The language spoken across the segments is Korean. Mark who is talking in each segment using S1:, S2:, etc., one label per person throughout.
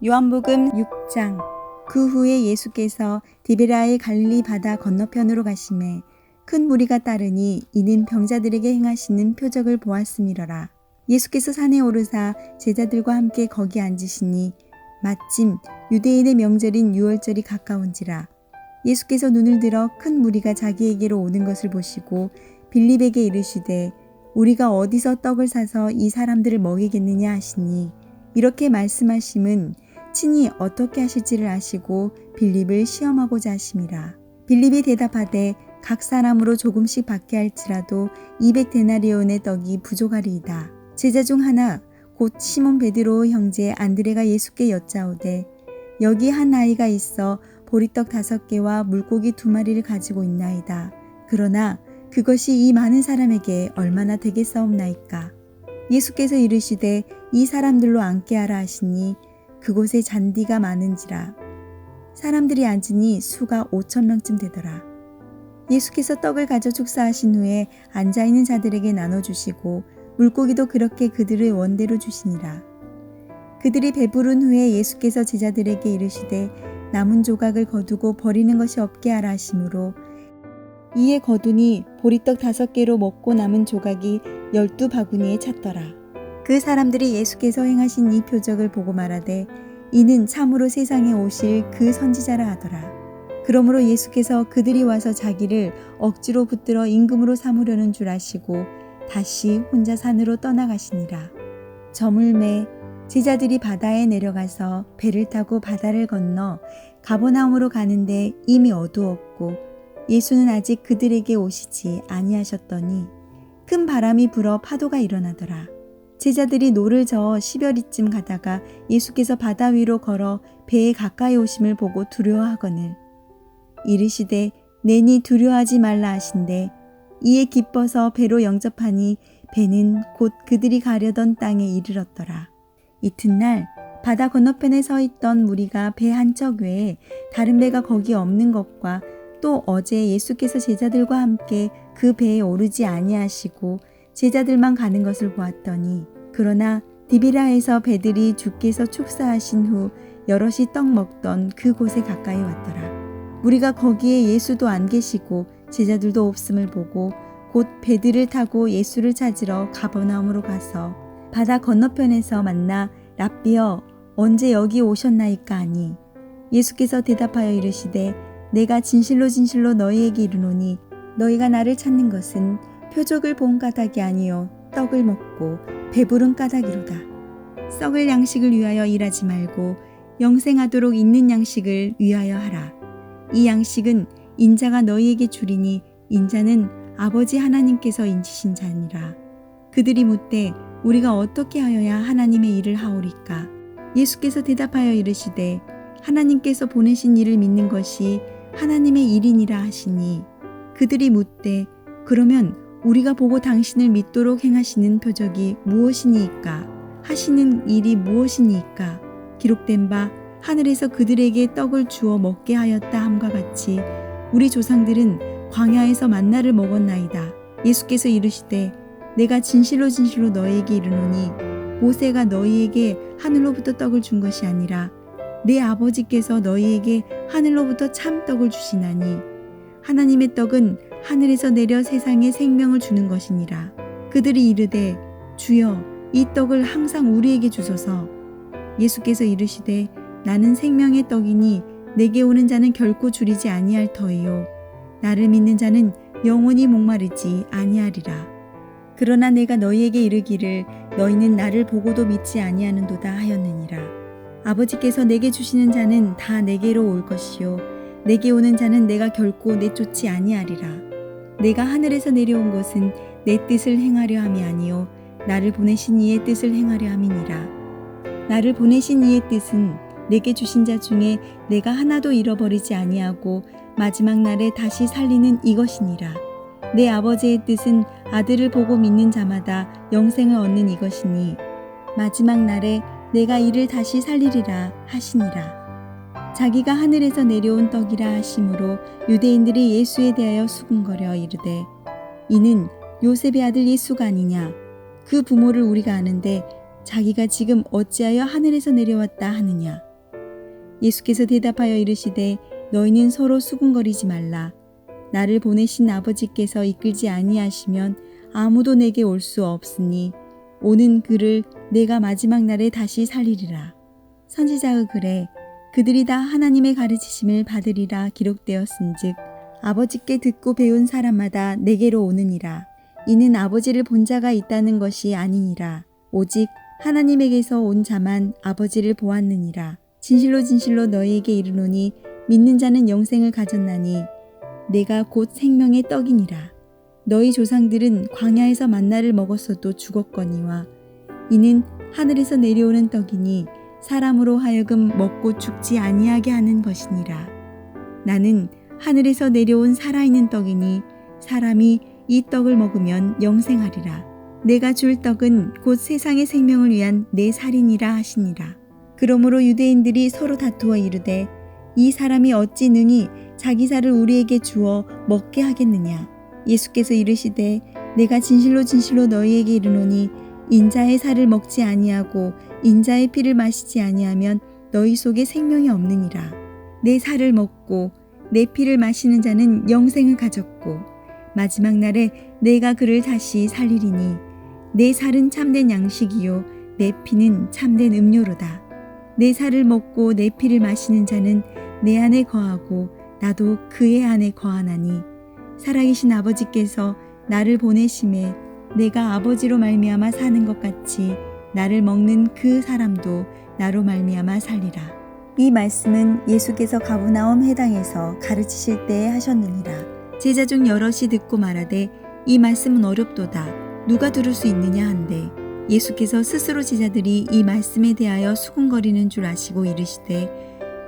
S1: 요한복음 6장. 그 후에 예수께서 디베라의 갈릴리 바다 건너편으로 가시매 큰 무리가 따르니 이는 병자들에게 행하시는 표적을 보았음이러라. 예수께서 산에 오르사 제자들과 함께 거기 앉으시니 마침 유대인의 명절인 유월절이 가까운지라. 예수께서 눈을 들어 큰 무리가 자기에게로 오는 것을 보시고 빌립에게 이르시되 우리가 어디서 떡을 사서 이 사람들을 먹이겠느냐 하시니 이렇게 말씀하심은 친히 어떻게 하실지를 아시고 빌립을 시험하고자 하심이라. 빌립이 대답하되 각 사람으로 조금씩 받게 할지라도 200데나리온의 떡이 부족하리이다. 제자 중 하나 곧 시몬 베드로의 형제 안드레가 예수께 여짜오되 여기 한 아이가 있어 보리떡 5개와 물고기 2마리를 가지고 있나이다. 그러나 그것이 이 많은 사람에게 얼마나 되겠사옵나이까. 예수께서 이르시되 이 사람들로 앉게 하라 하시니 그곳에 잔디가 많은지라. 사람들이 앉으니 수가 5,000명쯤 되더라. 예수께서 떡을 가져 축사하신 후에 앉아있는 자들에게 나눠주시고 물고기도 그렇게 그들의 원대로 주시니라. 그들이 배부른 후에 예수께서 제자들에게 이르시되 남은 조각을 거두고 버리는 것이 없게 하라 하시므로 이에 거두니 보리떡 5개로 먹고 남은 조각이 12바구니에 찼더라. 그 사람들이 예수께서 행하신 이 표적을 보고 말하되 이는 참으로 세상에 오실 그 선지자라 하더라. 그러므로 예수께서 그들이 와서 자기를 억지로 붙들어 임금으로 삼으려는 줄 아시고 다시 혼자 산으로 떠나가시니라. 저물매 제자들이 바다에 내려가서 배를 타고 바다를 건너 가버나움으로 가는데 이미 어두웠고 예수는 아직 그들에게 오시지 아니하셨더니 큰 바람이 불어 파도가 일어나더라. 제자들이 노를 저어 10여리쯤 가다가 예수께서 바다 위로 걸어 배에 가까이 오심을 보고 두려워하거늘 이르시되 내니 두려워하지 말라 하신대 이에 기뻐서 배로 영접하니 배는 곧 그들이 가려던 땅에 이르렀더라. 이튿날 바다 건너편에 서 있던 무리가 배 한 척 외에 다른 배가 거기 없는 것과 또 어제 예수께서 제자들과 함께 그 배에 오르지 아니하시고 제자들만 가는 것을 보았더니 그러나 디비라에서 배들이 주께서 축사하신 후 여럿이 떡 먹던 그곳에 가까이 왔더라. 우리가 거기에 예수도 안 계시고 제자들도 없음을 보고 곧 배들을 타고 예수를 찾으러 가버나움으로 가서 바다 건너편에서 만나 랍비여 언제 여기 오셨나이까 하니 예수께서 대답하여 이르시되 내가 진실로 진실로 너희에게 이르노니 너희가 나를 찾는 것은 표적을 본 까닭이 아니요 떡을 먹고 배부른 까닭이로다. 썩을 양식을 위하여 일하지 말고 영생하도록 있는 양식을 위하여 하라. 이 양식은 인자가 너희에게 주리니 인자는 아버지 하나님께서 인치신 자니라. 그들이 묻되 우리가 어떻게 하여야 하나님의 일을 하오리까? 예수께서 대답하여 이르시되 하나님께서 보내신 이를 믿는 것이 하나님의 일이니라 하시니 그들이 묻되 그러면 우리가 보고 당신을 믿도록 행하시는 표적이 무엇이니이까? 하시는 일이 무엇이니이까? 기록된 바 하늘에서 그들에게 떡을 주어 먹게 하였다 함과 같이 우리 조상들은 광야에서 만나를 먹었나이다. 예수께서 이르시되 내가 진실로 진실로 너희에게 이르노니 모세가 너희에게 하늘로부터 떡을 준 것이 아니라 내 아버지께서 너희에게 하늘로부터 참 떡을 주시나니 하나님의 떡은 하늘에서 내려 세상에 생명을 주는 것이니라. 그들이 이르되 주여 이 떡을 항상 우리에게 주소서. 예수께서 이르시되 나는 생명의 떡이니 내게 오는 자는 결코 줄이지 아니할 터이요 나를 믿는 자는 영원히 목마르지 아니하리라. 그러나 내가 너희에게 이르기를 너희는 나를 보고도 믿지 아니하는도다 하였느니라. 아버지께서 내게 주시는 자는 다 내게로 올 것이요 내게 오는 자는 내가 결코 내쫓지 아니하리라. 내가 하늘에서 내려온 것은 내 뜻을 행하려 함이 아니요 나를 보내신 이의 뜻을 행하려 함이니라. 나를 보내신 이의 뜻은 내게 주신 자 중에 내가 하나도 잃어버리지 아니하고 마지막 날에 다시 살리는 이것이니라. 내 아버지의 뜻은 아들을 보고 믿는 자마다 영생을 얻는 이것이니 마지막 날에 내가 이를 다시 살리리라 하시니라. 자기가 하늘에서 내려온 떡이라 하심으로 유대인들이 예수에 대하여 수군거려 이르되 이는 요셉의 아들 예수가 아니냐? 그 부모를 우리가 아는데 자기가 지금 어찌하여 하늘에서 내려왔다 하느냐? 예수께서 대답하여 이르시되 너희는 서로 수군거리지 말라. 나를 보내신 아버지께서 이끌지 아니하시면 아무도 내게 올 수 없으니 오는 그를 내가 마지막 날에 다시 살리리라. 선지자의 글에 그들이 다 하나님의 가르치심을 받으리라 기록되었은즉 아버지께 듣고 배운 사람마다 내게로 오느니라. 이는 아버지를 본 자가 있다는 것이 아니니라. 오직 하나님에게서 온 자만 아버지를 보았느니라. 진실로 진실로 너희에게 이르노니 믿는 자는 영생을 가졌나니 내가 곧 생명의 떡이니라. 너희 조상들은 광야에서 만나를 먹었어도 죽었거니와 이는 하늘에서 내려오는 떡이니 사람으로 하여금 먹고 죽지 아니하게 하는 것이니라. 나는 하늘에서 내려온 살아있는 떡이니 사람이 이 떡을 먹으면 영생하리라. 내가 줄 떡은 곧 세상의 생명을 위한 내 살이니라 하시니라. 그러므로 유대인들이 서로 다투어 이르되 이 사람이 어찌 능히 자기 살을 우리에게 주어 먹게 하겠느냐. 예수께서 이르시되 내가 진실로 진실로 너희에게 이르노니 인자의 살을 먹지 아니하고 인자의 피를 마시지 아니하면 너희 속에 생명이 없느니라. 내 살을 먹고 내 피를 마시는 자는 영생을 가졌고 마지막 날에 내가 그를 다시 살리리니 내 살은 참된 양식이요 내 피는 참된 음료로다. 내 살을 먹고 내 피를 마시는 자는 내 안에 거하고 나도 그의 안에 거하나니 살아계신 아버지께서 나를 보내심에 내가 아버지로 말미암아 사는 것 같이 나를 먹는 그 사람도 나로 말미암아 살리라. 이 말씀은 예수께서 가버나움 회당에서 가르치실 때에 하셨느니라. 제자 중 여럿이 듣고 말하되 이 말씀은 어렵도다. 누가 들을 수 있느냐 한데 예수께서 스스로 제자들이 이 말씀에 대하여 수군거리는 줄 아시고 이르시되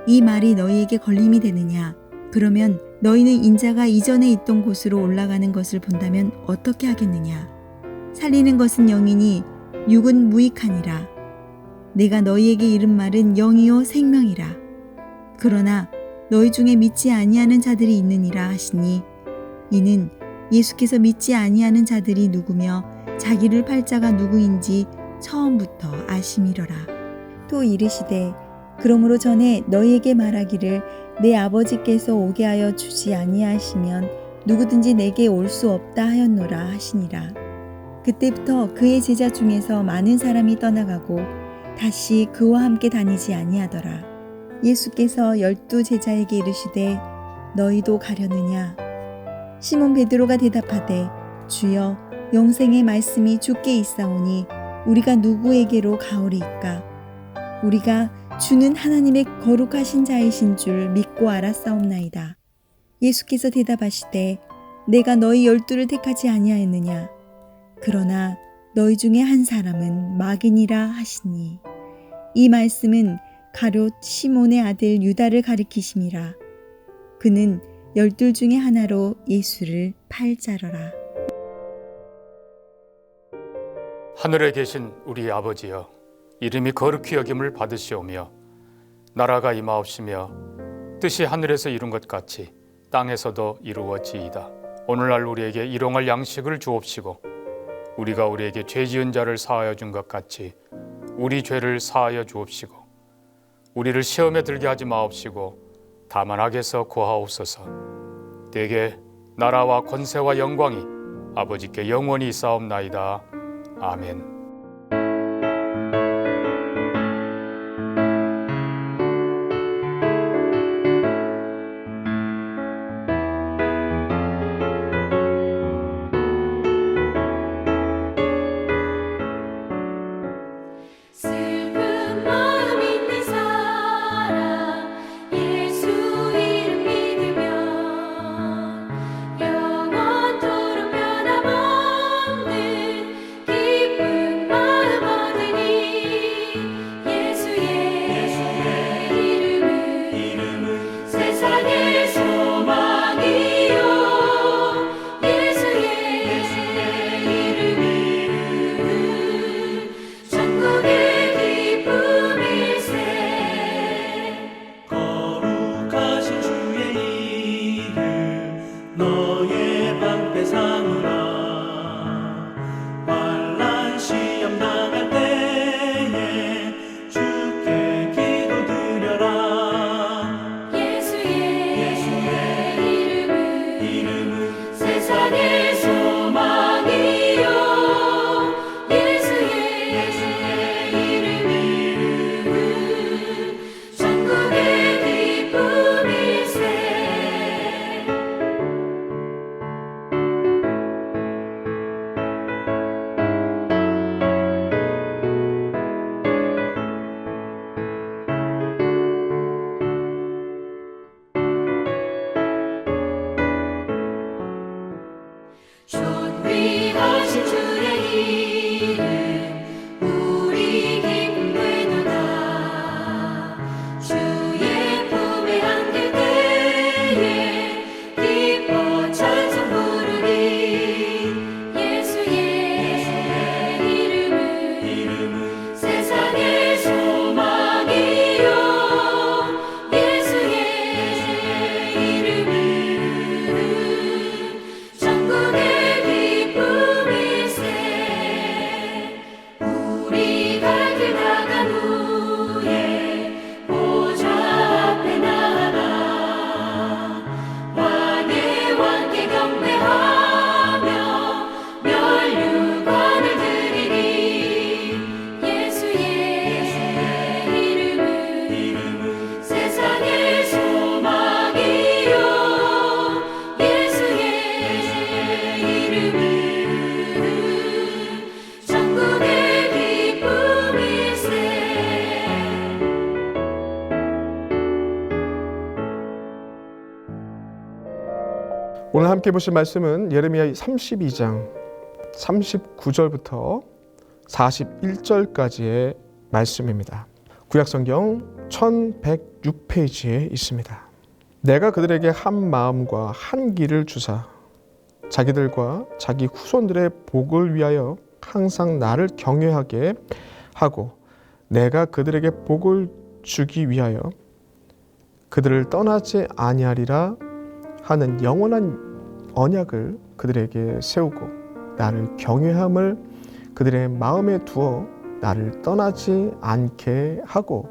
S1: 이 말이 너희에게 걸림이 되느냐. 그러면 너희는 인자가 이전에 있던 곳으로 올라가는 것을 본다면 어떻게 하겠느냐. 살리는 것은 영이니 육은 무익하니라. 내가 너희에게 이른 말은 영이요 생명이라. 그러나 너희 중에 믿지 아니하는 자들이 있느니라 하시니 이는 예수께서 믿지 아니하는 자들이 누구며 자기를 팔 자가 누구인지 처음부터 아심이러라. 또 이르시되 그러므로 전에 너희에게 말하기를 내 아버지께서 오게 하여 주지 아니하시면 누구든지 내게 올 수 없다 하였노라 하시니라. 그때부터 그의 제자 중에서 많은 사람이 떠나가고 다시 그와 함께 다니지 아니하더라. 예수께서 12 제자에게 이르시되 너희도 가려느냐. 시몬 베드로가 대답하되 주여 영생의 말씀이 주께 있사오니 우리가 누구에게로 가오리이까. 우리가 주는 하나님의 거룩하신 자이신 줄 믿고 알았사옵나이다. 예수께서 대답하시되 내가 너희 12를 택하지 아니하였느냐. 그러나 너희 중에 한 사람은 마귀니라 하시니 이 말씀은 가룟 시몬의 아들 유다를 가리키심이라. 그는 12 중에 하나로 예수를 팔 자러라.
S2: 하늘에 계신 우리 아버지여, 이름이 거룩히 여김을 받으시오며 나라가 임하옵시며 뜻이 하늘에서 이룬 것 같이 땅에서도 이루어지이다. 오늘날 우리에게 일용할 양식을 주옵시고 우리가 우리에게 죄 지은 자를 사하여 준 것 같이 우리 죄를 사하여 주옵시고 우리를 시험에 들게 하지 마옵시고 다만 악에서 구하옵소서. 대개 나라와 권세와 영광이 아버지께 영원히 있사옵나이다. 아멘.
S3: 영원토록 변함없는 기쁨 오늘 함께 보실 말씀은 예레미야 32장 39절부터 41절까지의 말씀입니다. 구약성경 1106페이지에 있습니다. 내가 그들에게 한 마음과 한 길을 주사 자기들과 자기 후손들의 복을 위하여 항상 나를 경외하게 하고 내가 그들에게 복을 주기 위하여 그들을 떠나지 아니하리라 하는 영원한 언약을 그들에게 세우고 나를 경외함을 그들의 마음에 두어 나를 떠나지 않게 하고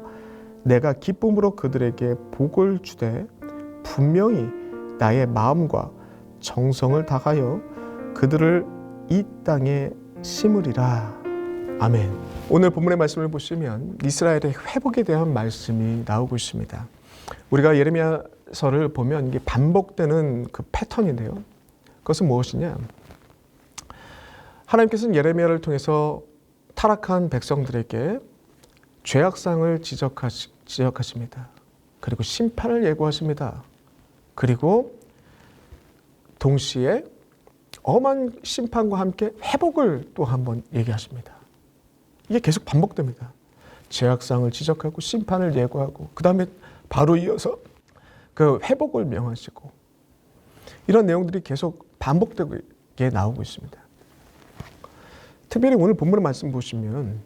S3: 내가 기쁨으로 그들에게 복을 주되 분명히 나의 마음과 정성을 다하여 그들을 이 땅에 심으리라. 아멘. 오늘 본문의 말씀을 보시면 이스라엘의 회복에 대한 말씀이 나오고 있습니다. 우리가 예레미야서를 보면 이게 반복되는 그 패턴인데요. 그것은 무엇이냐? 하나님께서는 예레미야를 통해서 타락한 백성들에게 죄악상을 지적하십니다. 그리고 심판을 예고하십니다. 그리고 동시에 엄한 심판과 함께 회복을 또 한번 얘기하십니다. 이게 계속 반복됩니다. 죄악상을 지적하고 심판을 예고하고 그 다음에 바로 이어서 그 회복을 명하시고 이런 내용들이 계속 반복되게 나오고 있습니다. 특별히 오늘 본문의 말씀 보시면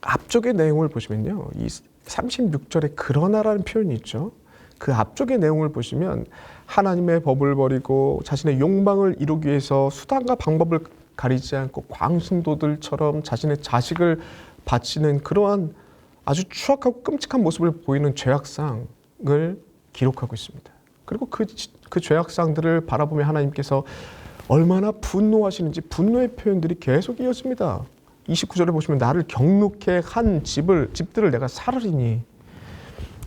S3: 앞쪽의 내용을 보시면요. 이 36절에 그러나라는 표현이 있죠. 그 앞쪽의 내용을 보시면 하나님의 법을 버리고 자신의 욕망을 이루기 위해서 수단과 방법을 가리지 않고 광신도들처럼 자신의 자식을 바치는 그러한 아주 추악하고 끔찍한 모습을 보이는 죄악상을 기록하고 있습니다. 그리고 그 죄악상들을 바라보며 하나님께서 얼마나 분노하시는지 분노의 표현들이 계속 이어집니다. 29절에 보시면 나를 경록해 한 집들을 내가 사르리니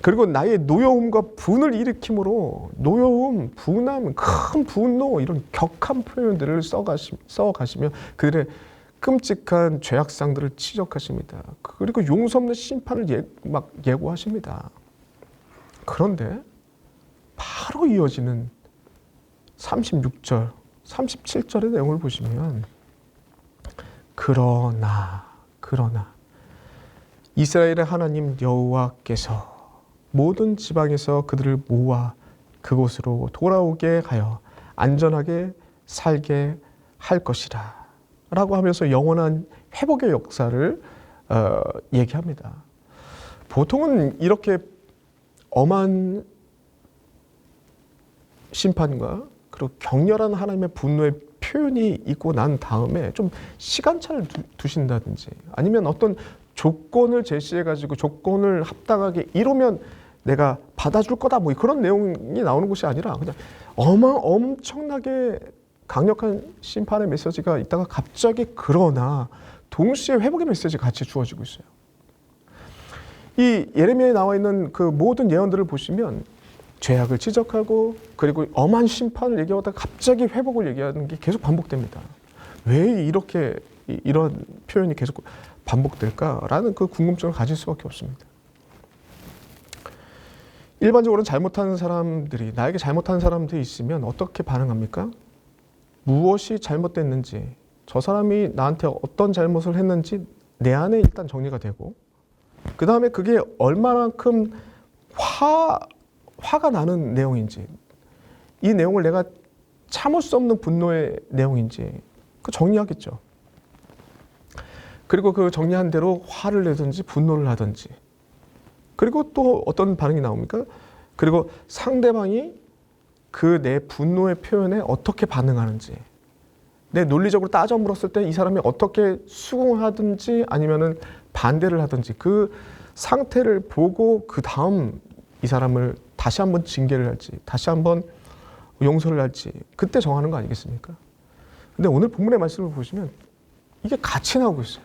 S3: 그리고 나의 노여움과 분을 일으킴으로 노여움, 분함, 큰 분노 이런 격한 표현들을 써가시며 그들의 끔찍한 죄악상들을 지적하십니다. 그리고 용서 없는 심판을 예고하십니다. 그런데 바로 이어지는 36절, 37절의 내용을 보시면 그러나 이스라엘의 하나님 여호와께서 모든 지방에서 그들을 모아 그곳으로 돌아오게 하여 안전하게 살게 할 것이라 라고 하면서 영원한 회복의 역사를 얘기합니다. 보통은 이렇게 엄한 심판과 그리고 격렬한 하나님의 분노의 표현이 있고 난 다음에 좀 시간차를 두신다든지 아니면 어떤 조건을 제시해가지고 조건을 합당하게 이루면 내가 받아줄 거다 뭐 그런 내용이 나오는 것이 아니라 그냥 엄청나게 강력한 심판의 메시지가 있다가 갑자기 그러나 동시에 회복의 메시지가 같이 주어지고 있어요. 이 예레미야에 나와 있는 그 모든 예언들을 보시면 죄악을 지적하고 그리고 엄한 심판을 얘기하다가 갑자기 회복을 얘기하는 게 계속 반복됩니다. 왜 이렇게 이런 표현이 계속 반복될까라는 그 궁금증을 가질 수밖에 없습니다. 일반적으로 나에게 잘못하는 사람들이 있으면 어떻게 반응합니까? 무엇이 잘못됐는지, 저 사람이 나한테 어떤 잘못을 했는지 내 안에 일단 정리가 되고 그 다음에 그게 얼마만큼 화가 나는 내용인지 이 내용을 내가 참을 수 없는 분노의 내용인지 그 정리하겠죠. 그리고 그 정리한 대로 화를 내든지 분노를 하든지 그리고 또 어떤 반응이 나옵니까? 그리고 상대방이 그 내 분노의 표현에 어떻게 반응하는지 내 논리적으로 따져 물었을 때 이 사람이 어떻게 수긍하든지 아니면은 반대를 하든지 그 상태를 보고 그 다음 이 사람을 다시 한번 징계를 할지 다시 한번 용서를 할지 그때 정하는 거 아니겠습니까? 근데 오늘 본문의 말씀을 보시면 이게 같이 나오고 있어요.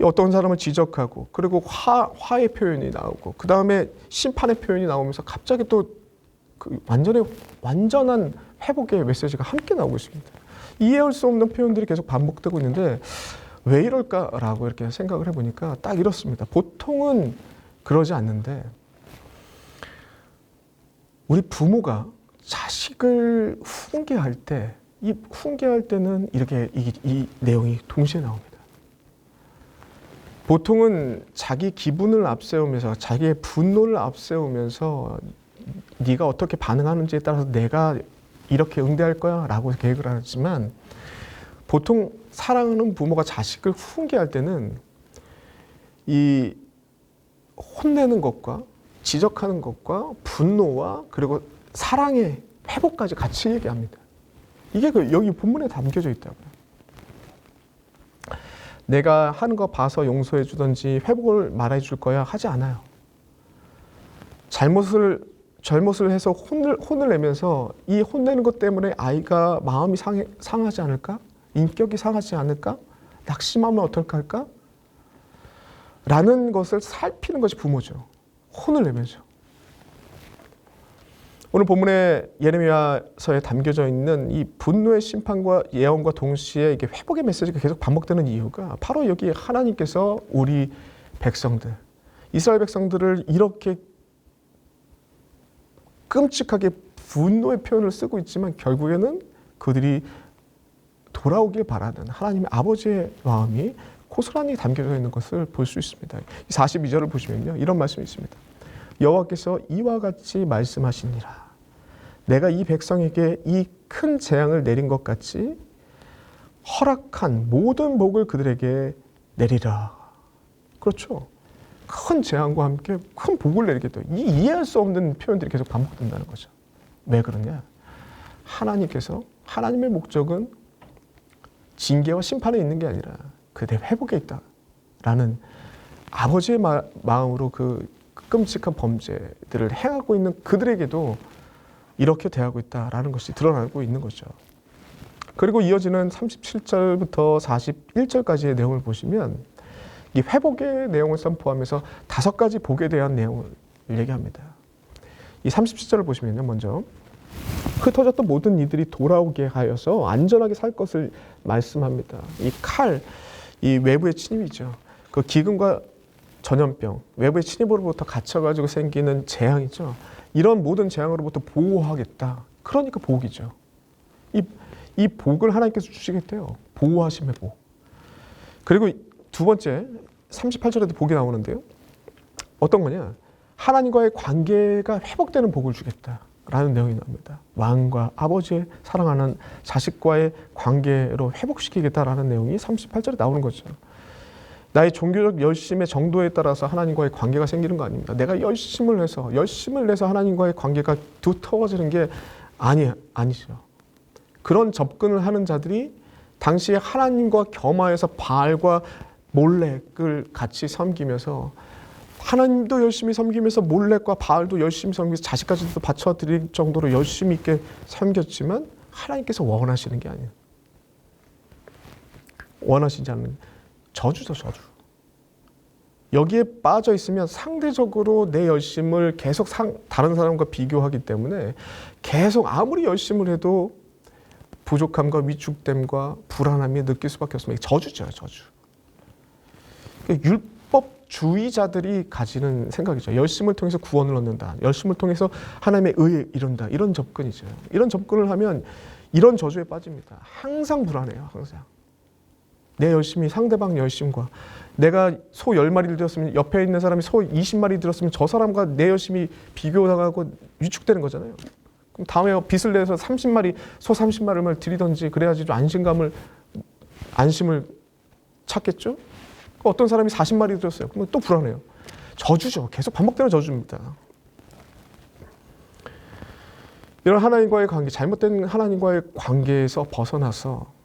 S3: 어떤 사람을 지적하고 그리고 화의 표현이 나오고 그 다음에 심판의 표현이 나오면서 갑자기 또 그 완전한 회복의 메시지가 함께 나오고 있습니다. 이해할 수 없는 표현들이 계속 반복되고 있는데 왜 이럴까라고 이렇게 생각을 해보니까 딱 이렇습니다. 보통은 그러지 않는데 우리 부모가 자식을 훈계할 때, 이 훈계할 때는 이렇게 이 내용이 동시에 나옵니다. 보통은 자기 기분을 앞세우면서 자기의 분노를 앞세우면서 네가 어떻게 반응하는지에 따라서 내가 이렇게 응대할 거야 라고 계획을 하지만, 보통 사랑하는 부모가 자식을 훈계할 때는 이 혼내는 것과 지적하는 것과 분노와 그리고 사랑의 회복까지 같이 얘기합니다. 이게 여기 본문에 담겨져 있다고요. 내가 하는 거 봐서 용서해 주든지 회복을 말해 줄 거야 하지 않아요. 잘못을 해서 혼을 내면서 이 혼내는 것 때문에 아이가 마음이 상하지 않을까? 인격이 상하지 않을까? 낙심하면 어떨까 할까? 라는 것을 살피는 것이 부모죠. 혼을 내면서. 오늘 본문에 예레미야서에 담겨져 있는 이 분노의 심판과 예언과 동시에 이게 회복의 메시지가 계속 반복되는 이유가 바로 여기 하나님께서 우리 백성들, 이스라엘 백성들을 이렇게 끔찍하게 분노의 표현을 쓰고 있지만 결국에는 그들이 돌아오길 바라는 하나님의 아버지의 마음이 고스란히 담겨져 있는 것을 볼 수 있습니다. 42절을 보시면요, 이런 말씀이 있습니다. 여호와께서 이와 같이 말씀하시니라. 내가 이 백성에게 이 큰 재앙을 내린 것 같이 허락한 모든 복을 그들에게 내리라. 그렇죠. 큰 재앙과 함께 큰 복을 내리겠다. 이해할 수 없는 표현들이 계속 반복된다는 거죠. 왜 그러냐? 하나님께서, 하나님의 목적은 징계와 심판에 있는 게 아니라 그들의 회복에 있다라는 아버지의 마음으로 그 끔찍한 범죄들을 행하고 있는 그들에게도 이렇게 대하고 있다라는 것이 드러나고 있는 거죠. 그리고 이어지는 37절부터 41절까지의 내용을 보시면 이 회복의 내용을 선포하면서 5가지 복에 대한 내용을 얘기합니다. 이 37절을 보시면요, 먼저 흩어졌던 모든 이들이 돌아오게 하여서 안전하게 살 것을 말씀합니다. 이 칼, 이 외부의 침입이죠. 그 기근과 전염병, 외부의 침입으로부터 갇혀가지고 생기는 재앙이죠. 이런 모든 재앙으로부터 보호하겠다. 그러니까 복이죠. 이 복을 하나님께서 주시겠대요. 보호하심의 복. 그리고 두 번째, 38절에도 복이 나오는데요. 어떤 거냐? 하나님과의 관계가 회복되는 복을 주겠다라는 내용이 나옵니다. 왕과 아버지의 사랑하는 자식과의 관계로 회복시키겠다라는 내용이 38절에 나오는 거죠. 나의 종교적 열심의 정도에 따라서 하나님과의 관계가 생기는 거 아닙니다. 내가 열심을 내서 하나님과의 관계가 두터워지는 게 아니죠. 그런 접근을 하는 자들이 당시에 하나님과 겸하여서 바알과 몰렉을 같이 섬기면서, 하나님도 열심히 섬기면서 몰렉과 바알도 열심히 섬기면서 자식까지도 바쳐드릴 정도로 열심히 있게 섬겼지만 하나님께서 원하시는 게 아니에요. 원하시지 않는 저주죠, 저주. 여기에 빠져 있으면 상대적으로 내 열심을 계속 다른 사람과 비교하기 때문에 계속 아무리 열심을 해도 부족함과 위축됨과 불안함이 느낄 수밖에 없습니다. 저주죠, 저주. 율법주의자들이 가지는 생각이죠. 열심을 통해서 구원을 얻는다. 열심을 통해서 하나님의 의에 이룬다. 이런 접근이죠. 이런 접근을 하면 이런 저주에 빠집니다. 항상 불안해요, 항상. 내 열심이 상대방 열심과, 내가 소 10마리를 들었으면 옆에 있는 사람이 소 20마리 들었으면 저 사람과 내 열심이 비교당하고 위축되는 거잖아요. 그럼 다음에 빚을 내서 30마리, 소 30마리를 드리든지 그래야지 좀 안심을 찾겠죠? 어떤 사람이 40마리 들었어요. 그러면 또 불안해요. 저주죠. 계속 반복되는 저주입니다. 이런 하나님과의 관계, 잘못된 하나님과의 관계에서 벗어나서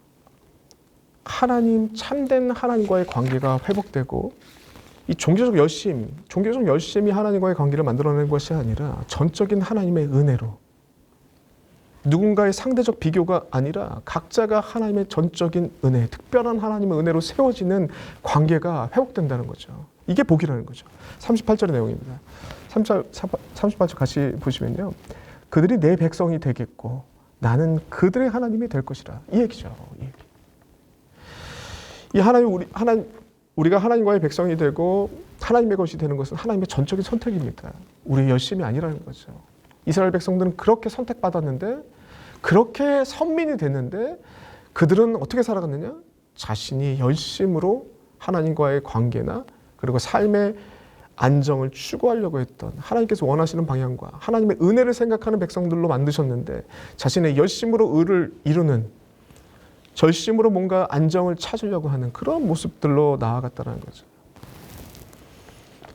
S3: 참된 하나님과의 관계가 회복되고, 이 종교적 열심이 하나님과의 관계를 만들어내는 것이 아니라 전적인 하나님의 은혜로, 누군가의 상대적 비교가 아니라 각자가 하나님의 전적인 은혜, 특별한 하나님의 은혜로 세워지는 관계가 회복된다는 거죠. 이게 복이라는 거죠. 38절의 내용입니다. 38절 같이 보시면요, 그들이 내 백성이 되겠고 나는 그들의 하나님이 될 것이라. 이 얘기죠. 이 얘기. 우리가 하나님과의 백성이 되고 하나님의 것이 되는 것은 하나님의 전적인 선택입니다. 우리의 열심이 아니라는 거죠. 이스라엘 백성들은 그렇게 선택받았는데, 그렇게 선민이 됐는데, 그들은 어떻게 살아갔느냐? 자신이 열심으로 하나님과의 관계나 그리고 삶의 안정을 추구하려고 했던, 하나님께서 원하시는 방향과 하나님의 은혜를 생각하는 백성들로 만드셨는데, 자신의 열심으로 의를 이루는, 절심으로 뭔가 안정을 찾으려고 하는 그런 모습들로 나아갔다는 거죠.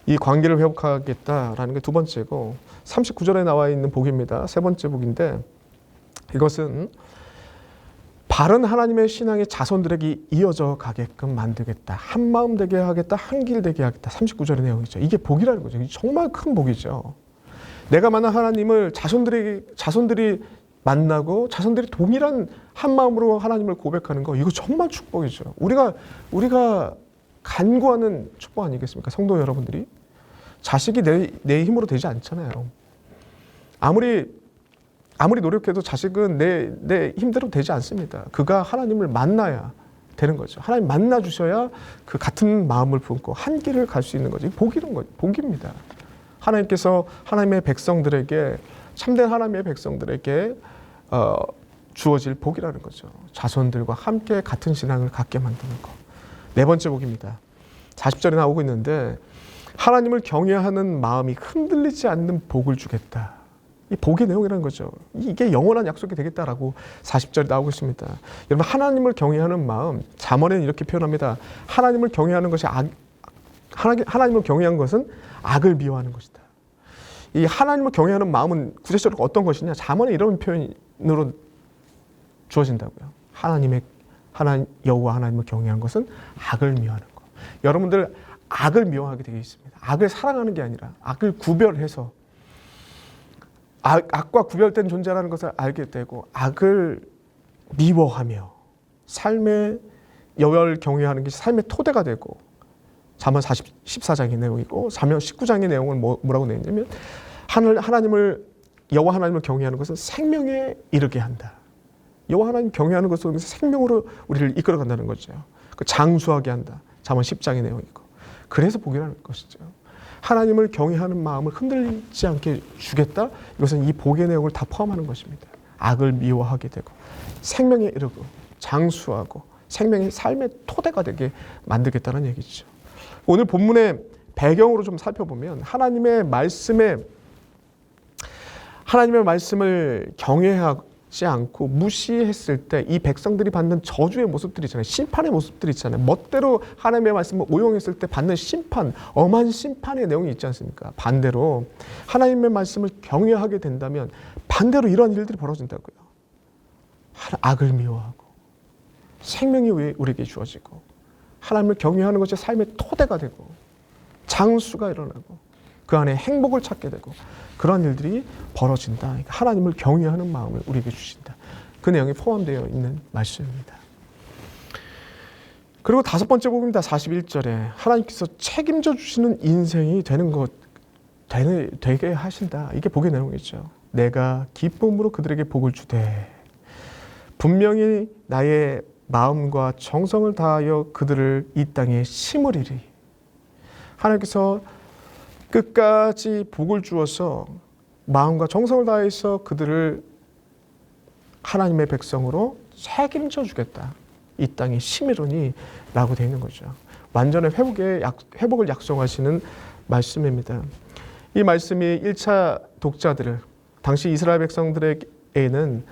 S3: 이 관계를 회복하겠다라는 게 두 번째고, 39절에 나와 있는 복입니다. 세 번째 복인데, 이것은 바른 하나님의 신앙의 자손들에게 이어져 가게끔 만들겠다. 한 마음 되게 하겠다. 한 길 되게 하겠다. 39절의 내용이죠. 이게 복이라는 거죠. 정말 큰 복이죠. 내가 만난 하나님을 자손들이 만나고 자손들이 동일한 한 마음으로 하나님을 고백하는 거, 이거 정말 축복이죠. 우리가 간구하는 축복 아니겠습니까? 성도 여러분들이. 자식이 내 힘으로 되지 않잖아요. 아무리 노력해도 자식은 내 힘대로 되지 않습니다. 그가 하나님을 만나야 되는 거죠. 하나님 만나 주셔야 그 같은 마음을 품고 한 길을 갈 수 있는 거죠. 복입니다. 하나님께서 하나님의 백성들에게, 참된 하나님의 백성들에게 주어질 복이라는 거죠. 자손들과 함께 같은 신앙을 갖게 만드는 것. 네 번째 복입니다. 40절에 나오고 있는데, 하나님을 경외하는 마음이 흔들리지 않는 복을 주겠다. 이 복의 내용이라는 거죠. 이게 영원한 약속이 되겠다라고 40절에 나오고 있습니다. 여러분, 하나님을 경외하는 마음, 잠언에는 이렇게 표현합니다. 하나님을 경외하는 것이 하나님을 경외하는 것은 악을 미워하는 것이다. 이 하나님을 경외하는 마음은 구체적으로 어떤 것이냐? 잠언에 이런 표현으로 주어진다고요. 여호와 하나님을 경외하는 것은 악을 미워하는 것. 여러분들, 악을 미워하게 되어 있습니다. 악을 사랑하는 게 아니라 악을 구별해서, 악과 구별된 존재라는 것을 알게 되고 악을 미워하며 삶의 여호와를 경외하는 것이 삶의 토대가 되고, 잠언 14장의 내용이고 잠언 19장의 내용은 뭐라고 되어 있냐면, 여호와 하나님을 경외하는 것은 생명에 이르게 한다. 여호와 하나님 경외하는 것은 생명으로 우리를 이끌어간다는 거죠. 장수하게 한다. 잠언 10장의 내용이고. 그래서 복이라는 것이죠. 하나님을 경외하는 마음을 흔들리지 않게 주겠다. 이것은 이 복의 내용을 다 포함하는 것입니다. 악을 미워하게 되고 생명에 이르고 장수하고 삶의 토대가 되게 만들겠다는 얘기죠. 오늘 본문의 배경으로 좀 살펴보면, 하나님의 말씀을 경외하지 않고 무시했을 때 이 백성들이 받는 저주의 모습들이 있잖아요. 심판의 모습들이 있잖아요. 멋대로 하나님의 말씀을 오용했을 때 받는 심판, 엄한 심판의 내용이 있지 않습니까? 반대로 하나님의 말씀을 경외하게 된다면 반대로 이런 일들이 벌어진다고요. 악을 미워하고 생명이 우리에게 주어지고, 하나님을 경외하는 것이 삶의 토대가 되고 장수가 일어나고 그 안에 행복을 찾게 되고, 그런 일들이 벌어진다. 하나님을 경외하는 마음을 우리에게 주신다. 그 내용이 포함되어 있는 말씀입니다. 그리고 다섯 번째 복입니다. 41절에 하나님께서 책임져 주시는 인생이 되게 하신다. 이게 복의 내용이죠. 내가 기쁨으로 그들에게 복을 주되 분명히 나의 마음과 정성을 다하여 그들을 이 땅에 심으리리. 하나님께서 끝까지 복을 주어서 마음과 정성을 다해서 그들을 하나님의 백성으로 책임져 주겠다. 이 땅에 심으리니 라고 되어 있는 거죠. 완전한 회복을 약속하시는 말씀입니다. 이 말씀이 1차 독자들을, 당시 이스라엘 백성들에게는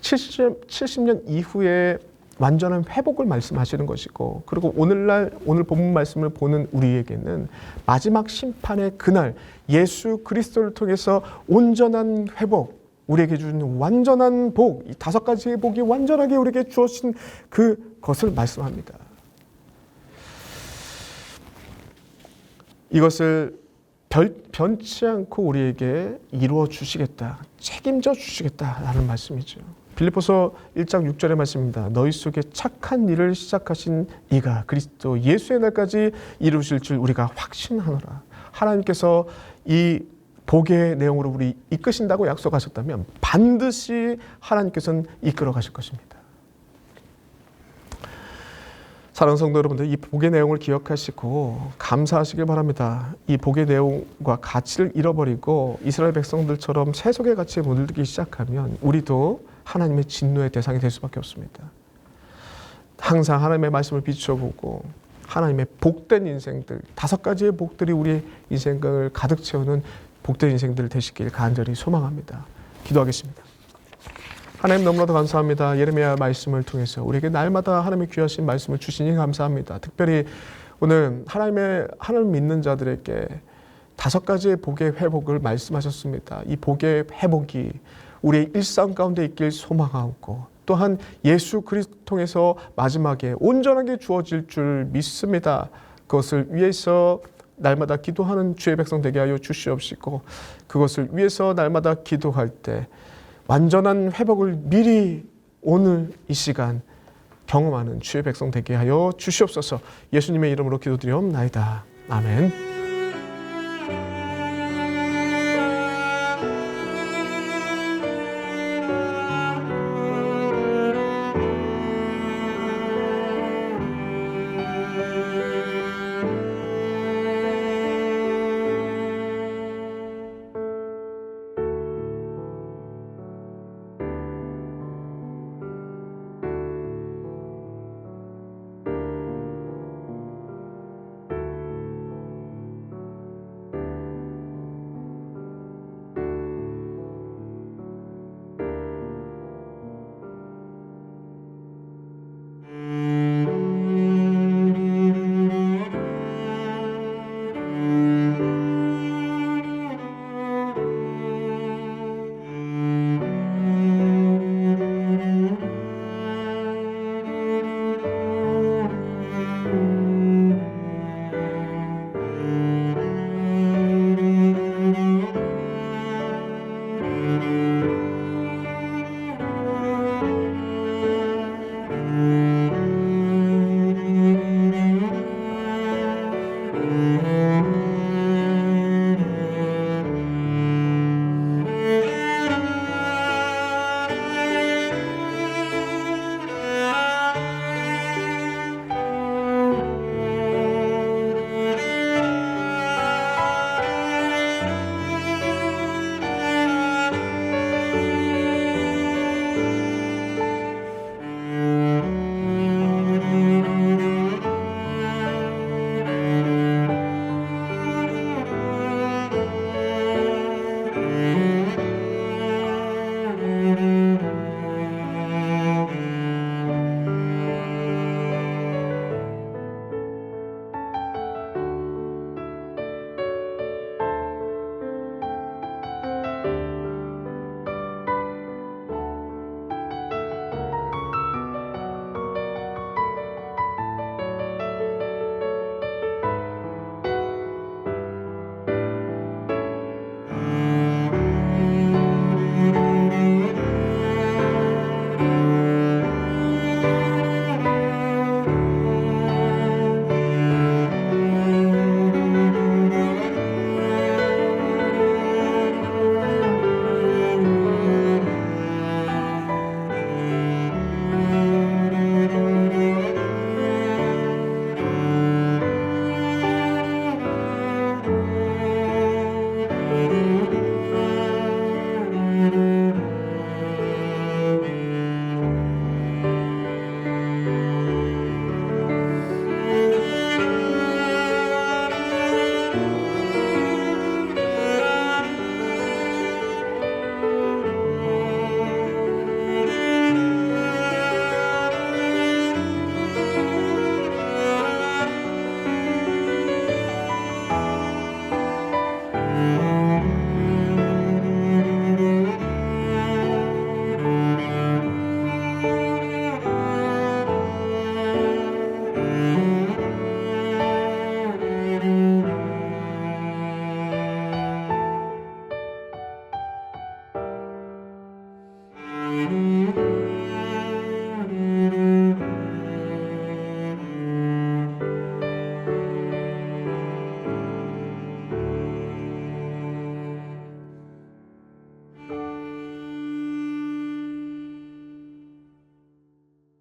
S3: 70년 이후에 완전한 회복을 말씀하시는 것이고, 그리고 오늘 본문 말씀을 보는 우리에게는 마지막 심판의 그날 예수 그리스도를 통해서 온전한 회복, 우리에게 주는 완전한 복, 이 5가지의 복이 완전하게 우리에게 주어진 그것을 말씀합니다. 이것을 변치 않고 우리에게 이루어 주시겠다, 책임져 주시겠다라는 말씀이죠. 빌립보서 1장 6절의 말씀입니다. 너희 속에 착한 일을 시작하신 이가 그리스도 예수의 날까지 이루실 줄 우리가 확신하노라. 하나님께서 이 복의 내용으로 우리 이끄신다고 약속하셨다면 반드시 하나님께서는 이끌어 가실 것입니다. 사랑하는 성도 여러분들, 이 복의 내용을 기억하시고 감사하시길 바랍니다. 이 복의 내용과 가치를 잃어버리고 이스라엘 백성들처럼 세속의 가치에 물들기 시작하면 우리도 하나님의 진노의 대상이 될 수밖에 없습니다. 항상 하나님의 말씀을 비춰보고 하나님의 복된 인생들, 5가지의 복들이 우리의 인생을 가득 채우는 복된 인생들 되시길 간절히 소망합니다. 기도하겠습니다. 하나님 너무나도 감사합니다. 예레미야 말씀을 통해서 우리에게 날마다 하나님의 귀하신 말씀을 주시니 감사합니다. 특별히 오늘 하나님 믿는 자들에게 5가지의 복의 회복을 말씀하셨습니다. 이 복의 회복이 우리의 일상 가운데 있길 소망하고 또한 예수 그리스도 통해서 마지막에 온전하게 주어질 줄 믿습니다. 그것을 위해서 날마다 기도하는 주의 백성 되게 하여 주시옵시고 그것을 위해서 날마다 기도할 때 완전한 회복을 미리 오늘 이 시간 경험하는 주의 백성 되게 하여 주시옵소서. 예수님의 이름으로 기도드리옵나이다. 아멘.